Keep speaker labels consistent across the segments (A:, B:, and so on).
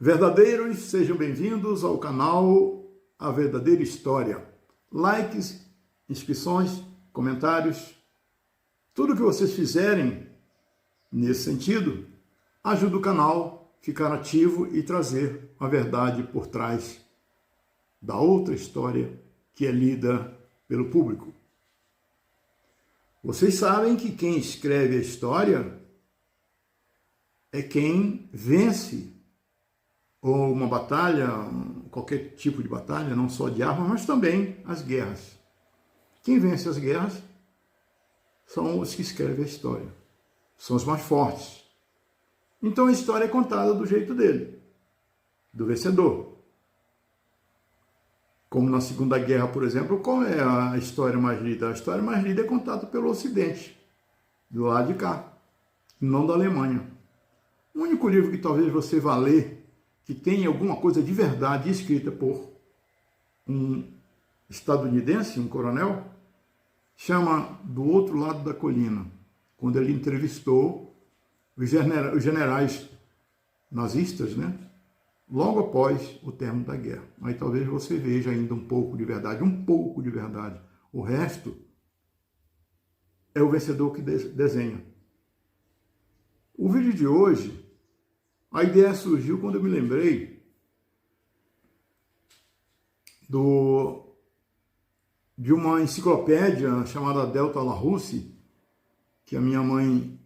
A: Verdadeiros, sejam bem-vindos ao canal A Verdadeira História. Likes, inscrições, comentários, tudo que vocês fizerem nesse sentido ajuda o canal a ficar ativo e trazer a verdade por trás da outra história que é lida pelo público. Vocês sabem que quem escreve a história é quem vence ou uma batalha, qualquer tipo de batalha, não só de armas, mas também as guerras. Quem vence as guerras são os que escrevem a história, são os mais fortes. Então a história é contada do jeito dele, do vencedor. Como na Segunda Guerra, por exemplo, qual é a história mais lida? A história mais lida é contada pelo Ocidente, do lado de cá, não da Alemanha. O único livro que talvez você vá ler que tem alguma coisa de verdade escrita por um estadunidense, um coronel, chama Do Outro Lado da Colina, quando ele entrevistou os generais nazistas, né? Logo após o término da guerra. Aí talvez você veja ainda um pouco de verdade. O resto é o vencedor que desenha. O vídeo de hoje, a ideia surgiu quando eu me lembrei de uma enciclopédia chamada Delta Larousse, que a minha mãe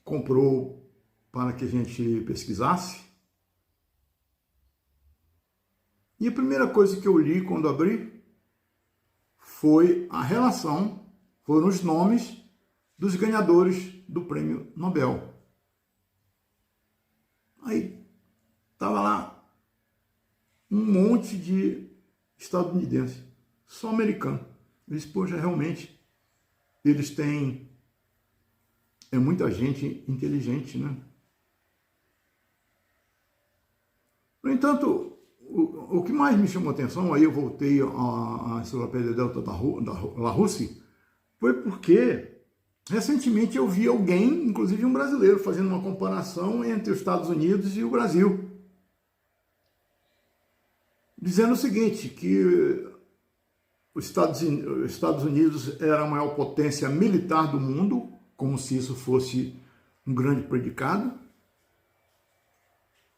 A: comprou para que a gente pesquisasse. E a primeira coisa que eu li quando abri foi a relação, foram os nomes dos ganhadores do Prêmio Nobel. Aí estava lá um monte de estadunidense, só americano. Eu disse, poxa, realmente, eles têm muita gente inteligente, né? No entanto, o que mais me chamou a atenção, aí eu voltei à enciclopédia Delta Larousse, foi porque recentemente eu vi alguém, inclusive um brasileiro, fazendo uma comparação entre os Estados Unidos e o Brasil, dizendo o seguinte, que os Estados Unidos era a maior potência militar do mundo, como se isso fosse um grande predicado,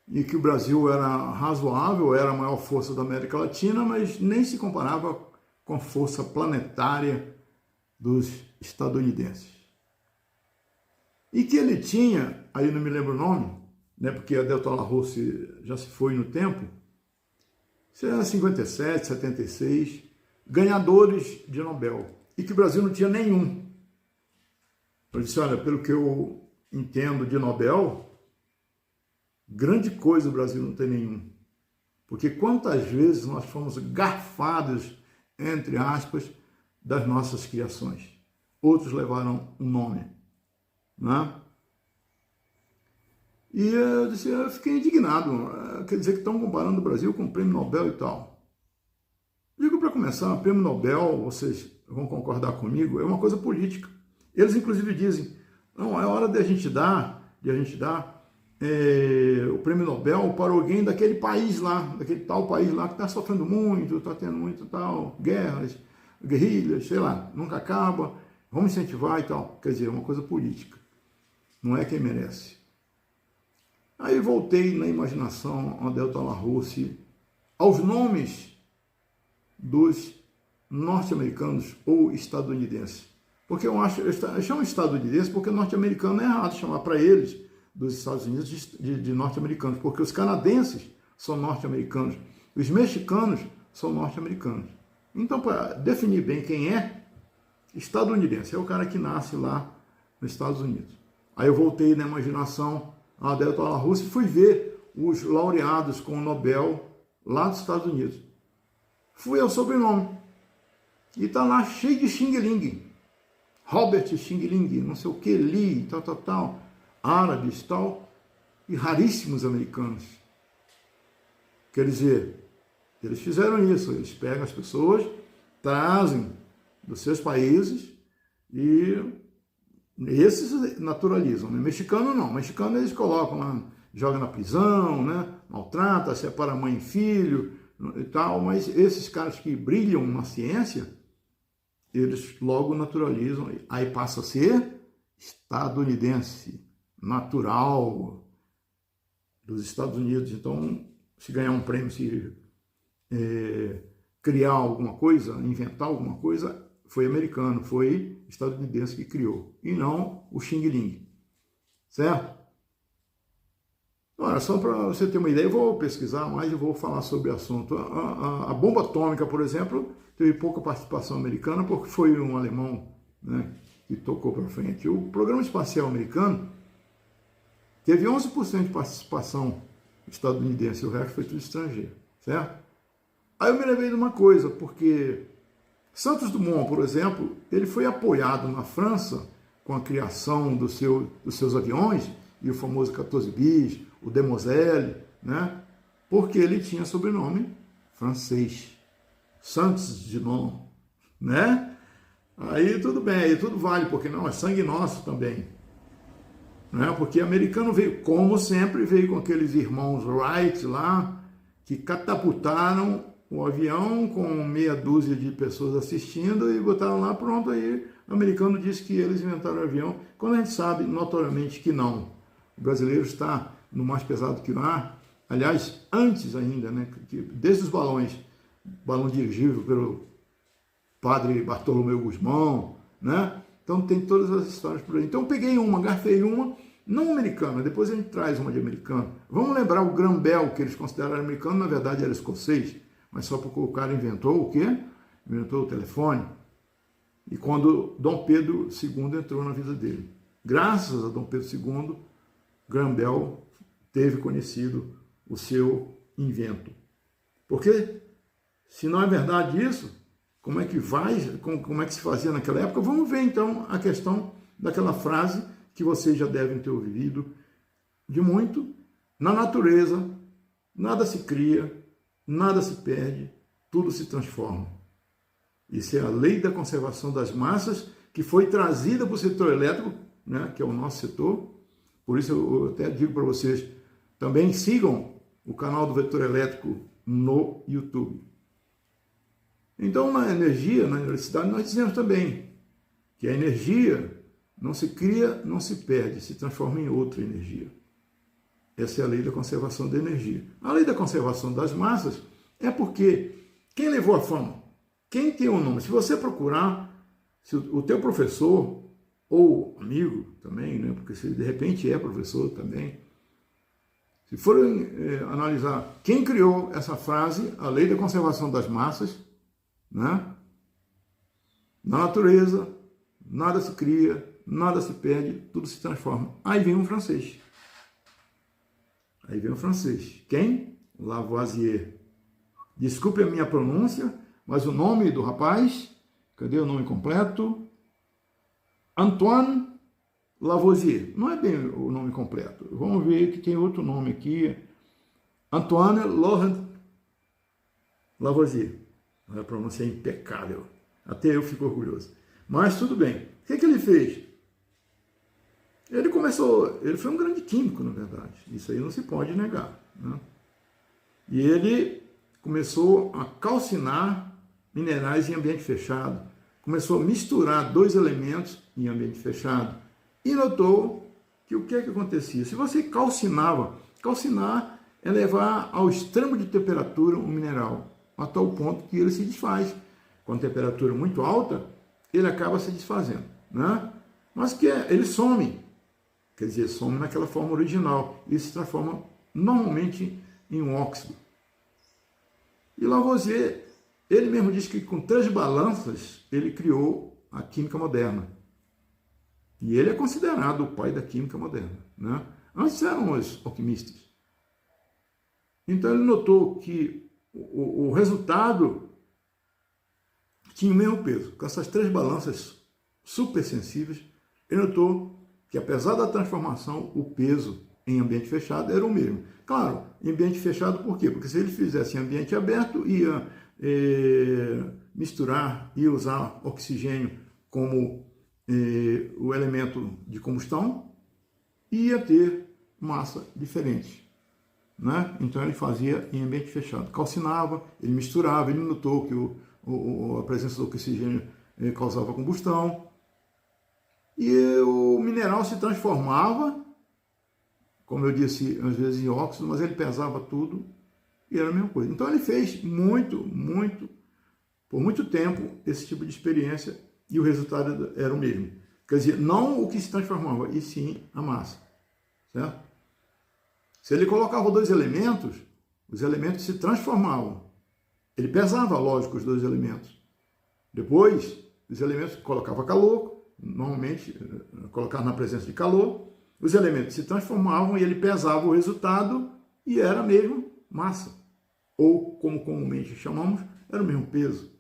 A: e que o Brasil era razoável, era a maior força da América Latina, mas nem se comparava com a força planetária dos estadunidenses. E que ele tinha, aí não me lembro o nome, né, porque a Delta Larousse já se foi no tempo, isso era 57, 76, ganhadores de Nobel, e que o Brasil não tinha nenhum. Eu disse, olha, pelo que eu entendo de Nobel, grande coisa o Brasil não tem nenhum. Porque quantas vezes nós fomos garfados, entre aspas, das nossas criações. Outros levaram um nome, né? E eu disse, eu fiquei indignado. Quer dizer que estão comparando o Brasil com o Prêmio Nobel e tal. Digo, para começar, o Prêmio Nobel, vocês vão concordar comigo, é uma coisa política. Eles, inclusive, dizem, não, é hora de a gente dar o Prêmio Nobel para alguém daquele país lá, daquele tal país lá que está sofrendo muito, está tendo muito tal, guerras, guerrilhas, sei lá, nunca acaba, vamos incentivar e tal. Quer dizer, é uma coisa política, não é quem merece. Aí voltei na imaginação a Delta Larousse, aos nomes dos norte-americanos ou estadunidenses. Porque eu chamo estadunidense porque norte-americano é errado chamar para eles dos Estados Unidos de norte-americanos, porque os canadenses são norte-americanos, os mexicanos são norte-americanos. Então, para definir bem quem é, estadunidense é o cara que nasce lá nos Estados Unidos. Aí eu voltei na imaginação a Delta Larousse e fui ver os laureados com o Nobel lá dos Estados Unidos. Fui ao sobrenome e está lá cheio de xing-ling. Robert Xing-Ling, não sei o que, Lee, tal, árabes, tal, e raríssimos americanos. Quer dizer, eles fizeram isso, eles pegam as pessoas, trazem dos seus países e esses naturalizam. Né? Mexicano não, mexicano eles colocam lá, jogam na prisão, né? maltrata, separa mãe e filho e tal, mas esses caras que brilham na ciência, eles logo naturalizam, aí passa a ser estadunidense, natural dos Estados Unidos. Então, se ganhar um prêmio, se criar alguma coisa, inventar alguma coisa, foi americano, foi estadunidense que criou, e não o Xing Ling, certo? Ora, só para você ter uma ideia, eu vou pesquisar mais e vou falar sobre o assunto. A bomba atômica, por exemplo, teve pouca participação americana, porque foi um alemão, né, que tocou para frente. O programa espacial americano teve 11% de participação estadunidense, o resto foi tudo estrangeiro, certo? Aí eu me lembrei de uma coisa, porque Santos Dumont, por exemplo, ele foi apoiado na França com a criação dos seus aviões, e o famoso 14 bis, o Demoiselle, né? Porque ele tinha sobrenome francês, Santos Dumont, né? Aí tudo bem, aí tudo vale, porque não, é sangue nosso também, né? Porque americano veio, como sempre, veio com aqueles irmãos Wright lá, que catapultaram o avião com meia dúzia de pessoas assistindo e botaram lá, pronto, aí o americano disse que eles inventaram o avião, quando a gente sabe notoriamente que não. O brasileiro está no mais pesado que o ar, aliás, antes ainda, né, desde os balões, balão dirigível pelo padre Bartolomeu Guzmão, né? Então tem todas as histórias por aí. Então eu peguei uma, garfei uma, não americana, depois a gente traz uma de americano. Vamos lembrar o Graham Bell, que eles consideraram americano, na verdade era escocês, mas só porque o cara inventou o quê? Inventou o telefone. E quando Dom Pedro II entrou na vida dele. Graças a Dom Pedro II, Graham Bell teve conhecido o seu invento. Porque, se não é verdade isso, como é que como é que se fazia naquela época? Vamos ver então a questão daquela frase que vocês já devem ter ouvido de muito. Na natureza, nada se cria, nada se perde, tudo se transforma. Isso é a lei da conservação das massas, que foi trazida para o setor elétrico, né, que é o nosso setor. Por isso eu até digo para vocês, também sigam o canal do Vetor Elétrico no YouTube. Então, na energia, na eletricidade, nós dizemos também que a energia não se cria, não se perde, se transforma em outra energia. Essa é a lei da conservação da energia. A lei da conservação das massas é porque quem levou a fama? Quem tem o nome? Se você procurar, se o teu professor ou amigo também, né? Porque se de repente é professor também, se forem analisar quem criou essa frase, a lei da conservação das massas, né? Na natureza, nada se cria, nada se perde, tudo se transforma. Aí vem um francês. Aí vem um francês. Quem? Lavoisier. Desculpe a minha pronúncia, mas o nome do rapaz, cadê o nome completo? Antoine Lavoisier. Não é bem o nome completo. Vamos ver que tem outro nome aqui. Antoine Laurent Lavoisier. A pronúncia é impecável. Até eu fico orgulhoso. Mas tudo bem. O que ele fez? Ele foi um grande químico, na verdade. Isso aí não se pode negar, né? E ele começou a calcinar minerais em ambiente fechado. Começou a misturar dois elementos em ambiente fechado. E notou que o que é que acontecia? Se você calcinar é levar ao extremo de temperatura um mineral, a tal ponto que ele se desfaz. Com a temperatura muito alta, ele acaba se desfazendo, né? Mas ele some, quer dizer, some naquela forma original e se transforma normalmente em um óxido. E Lavoisier, ele mesmo diz que com 3 balanças ele criou a química moderna. E ele é considerado o pai da química moderna, né? Antes eram os alquimistas. Então ele notou que o resultado tinha o mesmo peso. Com essas 3 balanças super sensíveis, ele notou que apesar da transformação, o peso em ambiente fechado era o mesmo. Claro, em ambiente fechado por quê? Porque se ele fizesse em ambiente aberto, ia misturar, ia usar oxigênio como o elemento de combustão, e ia ter massa diferente. né? Então ele fazia em ambiente fechado. Calcinava, ele misturava, ele notou que a presença do oxigênio causava combustão. E o mineral se transformava, como eu disse, às vezes em óxido, mas ele pesava tudo e era a mesma coisa. Então ele fez por muito tempo esse tipo de experiência e o resultado era o mesmo. Quer dizer, não o que se transformava, e sim a massa, certo? Se ele colocava dois elementos, os elementos se transformavam. Ele pesava, lógico, os dois elementos. Depois, os elementos colocava calor, normalmente colocava na presença de calor, os elementos se transformavam e ele pesava o resultado e era mesmo massa. Ou, como comumente chamamos, era o mesmo peso.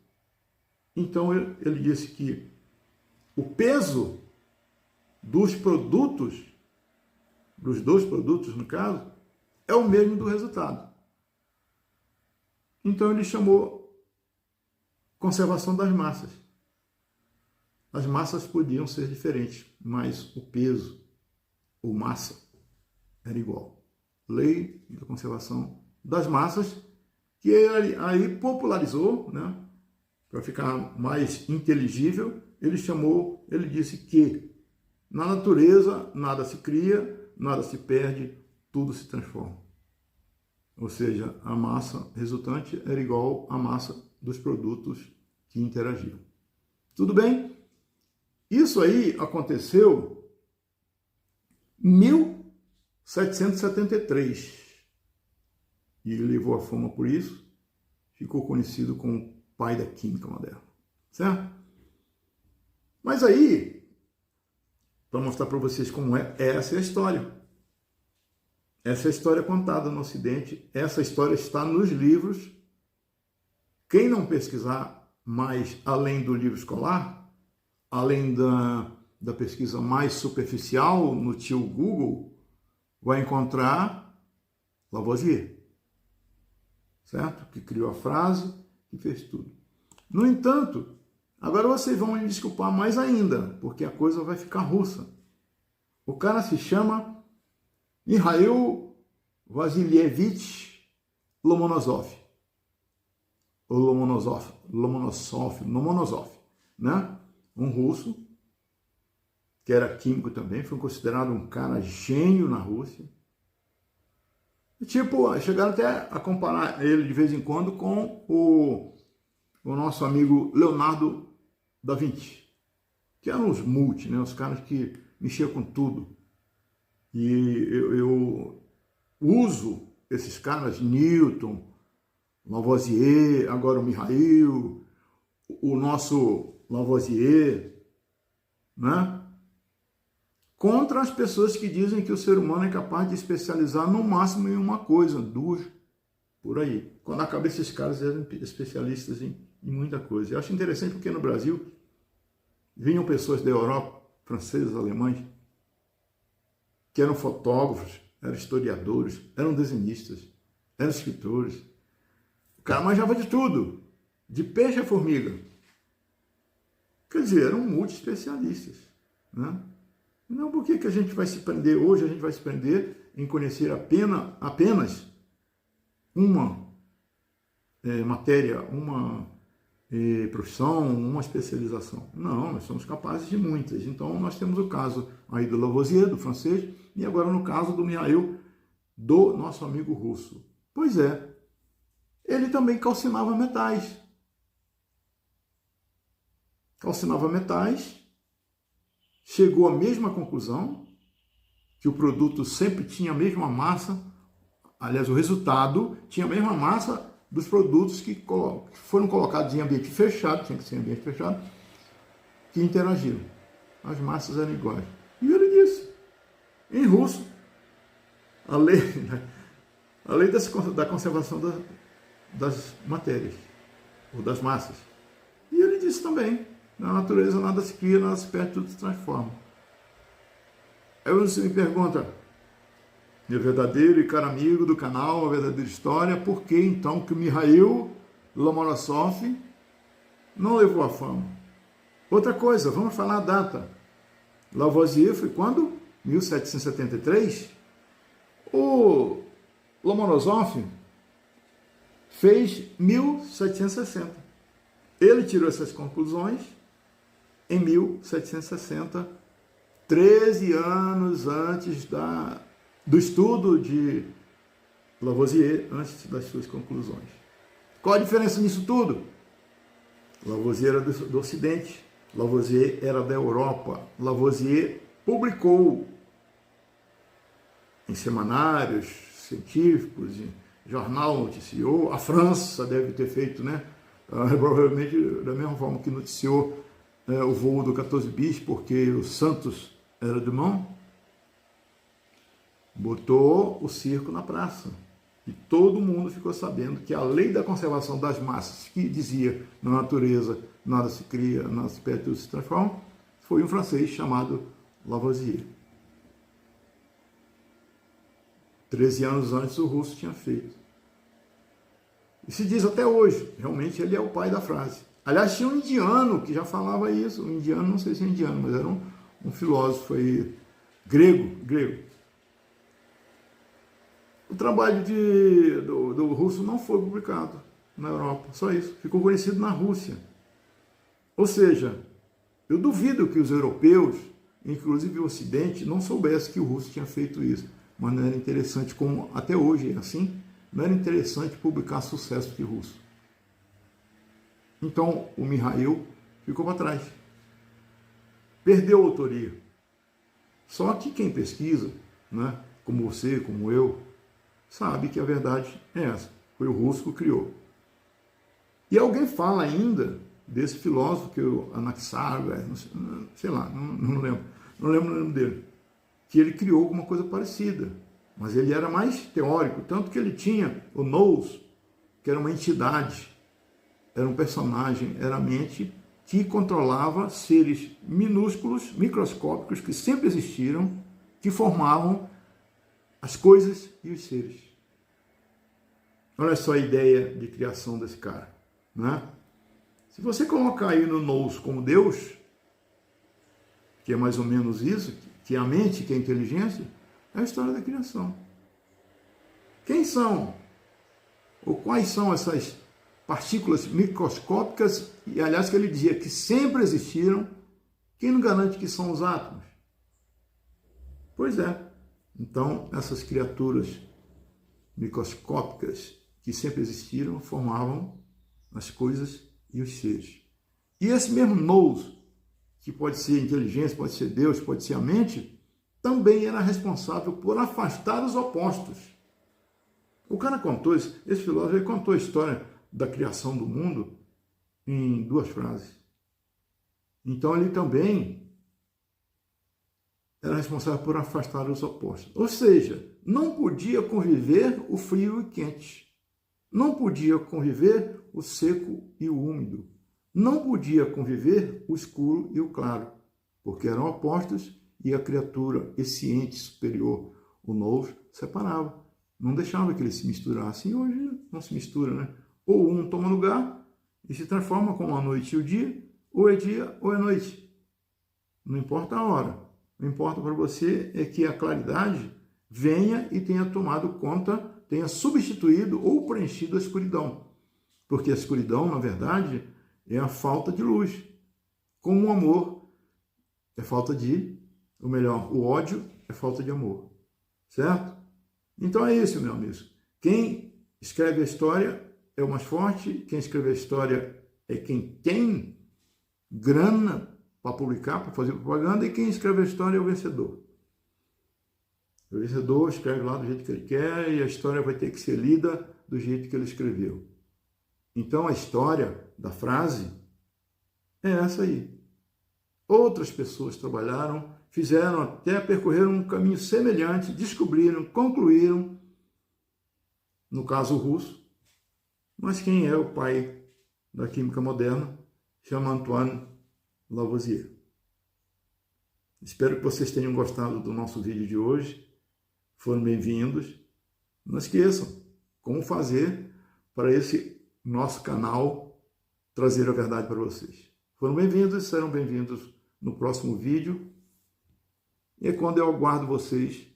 A: Então, ele disse que o peso dos produtos, dos dois produtos, no caso, é o mesmo do resultado. Então, ele chamou conservação das massas. As massas podiam ser diferentes, mas o peso, ou massa, era igual. Lei da conservação das massas, que ele aí popularizou, né, para ficar mais inteligível, ele disse que na natureza nada se cria, nada se perde, tudo se transforma. Ou seja, a massa resultante era igual à massa dos produtos que interagiam. Tudo bem? Isso aí aconteceu em 1773. E ele levou a fama por isso, ficou conhecido como o pai da química moderna. Certo? Mas aí, para mostrar para vocês como essa é a história. Essa é a história contada no Ocidente, essa história está nos livros. Quem não pesquisar mais além do livro escolar, além da pesquisa mais superficial no tio Google, vai encontrar Lavoisier, certo? Que criou a frase, que fez tudo. No entanto, agora vocês vão me desculpar mais ainda, porque a coisa vai ficar russa. O cara se chama Mikhail Vassilievich Lomonosov. Ou Lomonosov, né? Um russo, que era químico também, foi considerado um cara gênio na Rússia. E, tipo, chegaram até a comparar ele de vez em quando com o nosso amigo Leonardo da Vinci, que eram os multi, né? Os caras que mexiam com tudo. E eu uso esses caras, Newton, Lavoisier, agora o Mikhail, o nosso Lavoisier, né? Contra as pessoas que dizem que o ser humano é capaz de especializar no máximo em uma coisa, duas, por aí. Quando na cabeça esses caras eram especialistas em muita coisa. Eu acho interessante porque no Brasil vinham pessoas da Europa, franceses, alemães, que eram fotógrafos, eram historiadores, eram desenhistas, eram escritores. O cara manjava de tudo, de peixe a formiga. Quer dizer, eram multi-especialistas, né? Não, por que a gente vai se prender? Hoje a gente vai se prender em conhecer apenas uma matéria, uma profissão, uma especialização. Não, nós somos capazes de muitas. Então nós temos o caso aí do Lavoisier, do francês, e agora no caso do Mikhail, do nosso amigo russo. Pois é, ele também calcinava metais. Calcinava metais, chegou à mesma conclusão, que o produto sempre tinha a mesma massa, aliás, o resultado tinha a mesma massa dos produtos que foram colocados em ambiente fechado, tinha que ser em ambiente fechado, que interagiram. As massas eram iguais. E ele disse, em russo, a lei da conservação das matérias, ou das massas. E ele disse também, na natureza nada se cria, nada se perde, tudo se transforma. Aí você me pergunta, meu verdadeiro e caro amigo do canal, A Verdadeira História, por que então que o Mikhail Lomonosov não levou a fama? Outra coisa, vamos falar a data. Lavoisier foi quando? 1773? O Lomonosov fez 1760. Ele tirou essas conclusões em 1760, 13 anos antes do estudo de Lavoisier, antes das suas conclusões. Qual a diferença nisso tudo? Lavoisier era do Ocidente, Lavoisier era da Europa, Lavoisier publicou em semanários científicos, em jornal noticiou, a França deve ter feito, né? Provavelmente da mesma forma que noticiou o voo do 14 bis, porque o Santos era de mão, botou o circo na praça. E todo mundo ficou sabendo que a lei da conservação das massas, que dizia na natureza nada se cria, nada se perde, tudo se transforma, foi um francês chamado Lavoisier. 13 anos antes o russo tinha feito. E se diz até hoje, realmente ele é o pai da frase. Aliás, tinha um indiano que já falava isso, um indiano, não sei se é indiano, mas era um filósofo aí, grego. O trabalho do russo não foi publicado na Europa, só isso. Ficou conhecido na Rússia. Ou seja, eu duvido que os europeus, inclusive o Ocidente, não soubessem que o russo tinha feito isso. Mas não era interessante, como até hoje é assim, não era interessante publicar sucesso de russo. Então, o Mihail ficou para trás. Perdeu a autoria. Só que quem pesquisa, né, como você, como eu, sabe que a verdade é essa. Foi o russo que criou. E alguém fala ainda desse filósofo que o Anaxágoras, sei lá, não lembro o nome dele, que ele criou alguma coisa parecida. Mas ele era mais teórico, tanto que ele tinha o nous, que era uma entidade, era um personagem, era a mente que controlava seres minúsculos, microscópicos, que sempre existiram, que formavam as coisas e os seres. Olha só a ideia de criação desse cara, né? Se você colocar aí no nous como Deus, que é mais ou menos isso, que é a mente, que é a inteligência, é a história da criação. Quem são? Ou quais são essas partículas microscópicas, e aliás que ele dizia que sempre existiram, quem não garante que são os átomos? Pois é. Então, essas criaturas microscópicas que sempre existiram formavam as coisas e os seres. E esse mesmo nous, que pode ser inteligência, pode ser Deus, pode ser a mente, também era responsável por afastar os opostos. O cara contou, esse filósofo, ele contou a história da criação do mundo em 2 frases. Então, ele também era responsável por afastar os opostos. Ou seja, não podia conviver o frio e o quente. Não podia conviver o seco e o úmido. Não podia conviver o escuro e o claro, porque eram opostos e a criatura, esse ente superior, o nous, separava. Não deixava que eles se misturassem. E hoje não se mistura, né? Ou um toma lugar e se transforma como a noite e o dia, ou é dia ou é noite. Não importa a hora. O que importa para você é que a claridade venha e tenha tomado conta, tenha substituído ou preenchido a escuridão. Porque a escuridão, na verdade, é a falta de luz. Como o amor é falta de, ou melhor, o ódio é falta de amor. Certo? Então é isso, meu amigo. Quem escreve a história é o mais forte, quem escreve a história é quem tem grana para publicar, para fazer propaganda, e quem escreve a história é o vencedor. O vencedor escreve lá do jeito que ele quer e a história vai ter que ser lida do jeito que ele escreveu. Então a história da frase é essa aí. Outras pessoas trabalharam, fizeram, até percorreram um caminho semelhante, descobriram, concluíram, no caso o russo, mas quem é o pai da química moderna? Chama Antoine Lavoisier. Espero que vocês tenham gostado do nosso vídeo de hoje. Foram bem-vindos. Não esqueçam como fazer para esse nosso canal trazer a verdade para vocês. Foram bem-vindos e serão bem-vindos no próximo vídeo. E é quando eu aguardo vocês